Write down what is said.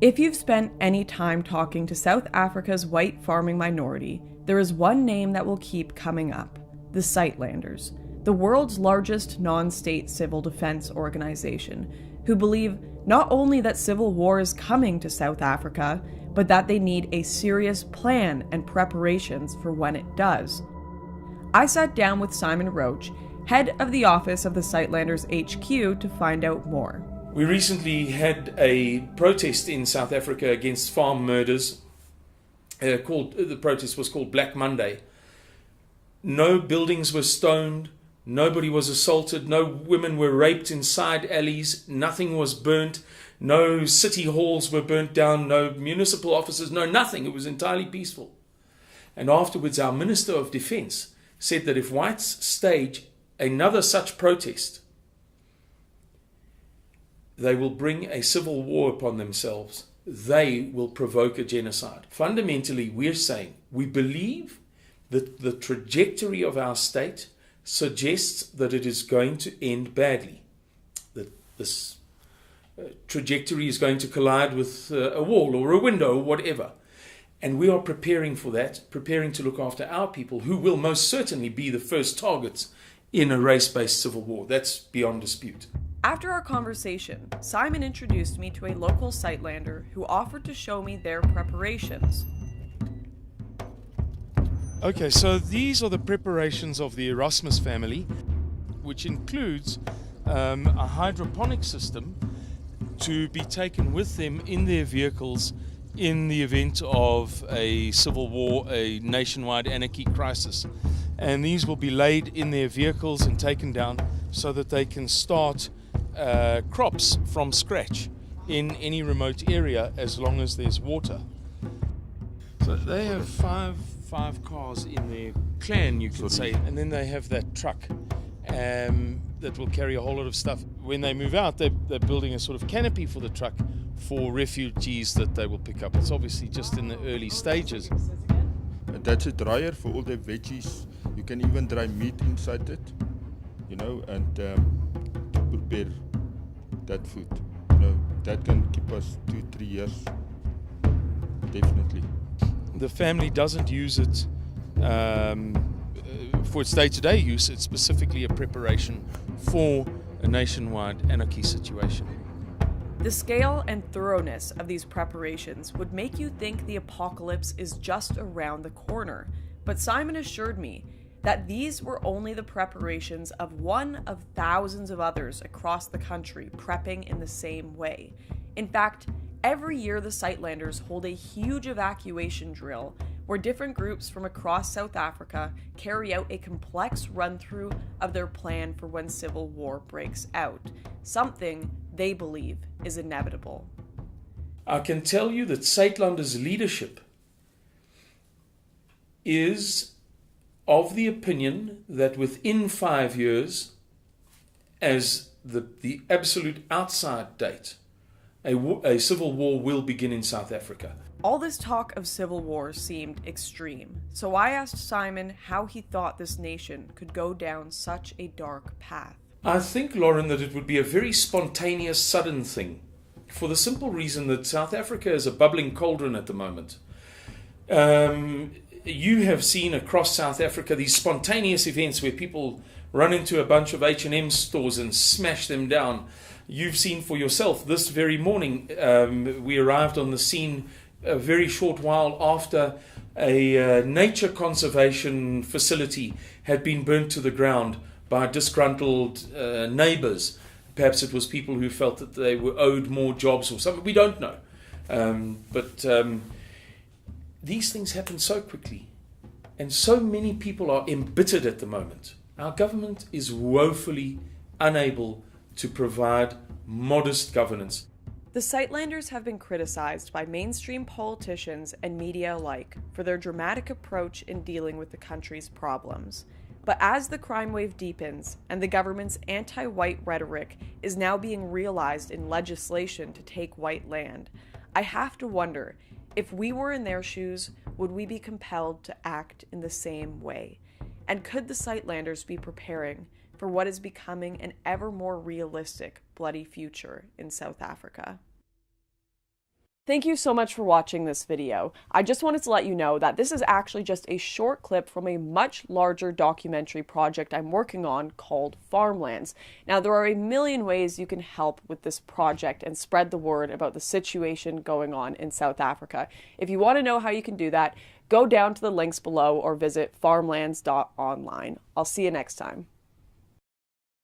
If you've spent any time talking to South Africa's white farming minority, there is one name that will keep coming up: the Sightlanders, the world's largest non-state civil defense organization, who believe not only that civil war is coming to South Africa, but that they need a serious plan and preparations for when it does. I sat down with Simon Roach, head of the office of the Sightlanders HQ, to find out more. We recently had a protest in South Africa against farm murders. The protest was called Black Monday. No buildings were stoned, nobody was assaulted, no women were raped inside alleys, nothing was burnt, no city halls were burnt down, no municipal offices, no nothing. It was entirely peaceful. And afterwards, our Minister of Defense said that if whites stage another such protest, they will bring a civil war upon themselves. They will provoke a genocide. Fundamentally, we're saying we believe that the trajectory of our state suggests that it is going to end badly, that this trajectory is going to collide with a wall or a window or whatever. And we are preparing for that, preparing to look after our people, who will most certainly be the first targets in a race-based civil war. That's beyond dispute. After our conversation, Simon introduced me to a local Sightlander who offered to show me their preparations. Okay, so these are the preparations of the Erasmus family, which includes a hydroponic system to be taken with them in their vehicles in the event of a civil war, a nationwide anarchy crisis. And these will be laid in their vehicles and taken down so that they can start crops from scratch in any remote area as long as there's water. So they have five cars in their clan, you could say, and then they have that truck that will carry a whole lot of stuff. When they move out, they're building a sort of canopy for the truck for refugees that they will pick up. It's obviously just in the early stages. That's a dryer for all the veggies. You can even dry meat inside it, and to prepare that food. That can keep us 2-3 years, definitely. The family doesn't use it for its day-to-day use. It's specifically a preparation for a nationwide anarchy situation. The scale and thoroughness of these preparations would make you think the apocalypse is just around the corner, but Simon assured me that these were only the preparations of one of thousands of others across the country prepping in the same way. In fact, every year the Sightlanders hold a huge evacuation drill where different groups from across South Africa carry out a complex run-through of their plan for when civil war breaks out, something they believe is inevitable. I can tell you that Sightlanders leadership is of the opinion that within 5 years, as the absolute outside date, a civil war will begin in South Africa. All this talk of civil war seemed extreme, so I asked Simon how he thought this nation could go down such a dark path. I think, Lauren, that it would be a very spontaneous, sudden thing, for the simple reason that South Africa is a bubbling cauldron at the moment. You have seen across South Africa these spontaneous events where people run into a bunch of H&M stores and smash them down. You've seen for yourself this very morning. We arrived on the scene a very short while after a nature conservation facility had been burnt to the ground by disgruntled neighbors. Perhaps it was people who felt that they were owed more jobs or something. We don't know. But these things happen so quickly. And so many people are embittered at the moment. Our government is woefully unable to provide modest governance. The Sightlanders have been criticized by mainstream politicians and media alike for their dramatic approach in dealing with the country's problems. But as the crime wave deepens and the government's anti-white rhetoric is now being realized in legislation to take white land, I have to wonder, if we were in their shoes, would we be compelled to act in the same way? And could the Sightlanders be preparing for what is becoming an ever more realistic, bloody future in South Africa? Thank you so much for watching this video. I just wanted to let you know that this is actually just a short clip from a much larger documentary project I'm working on called Farmlands. Now, there are a million ways you can help with this project and spread the word about the situation going on in South Africa. If you want to know how you can do that, go down to the links below or visit farmlands.online. I'll see you next time.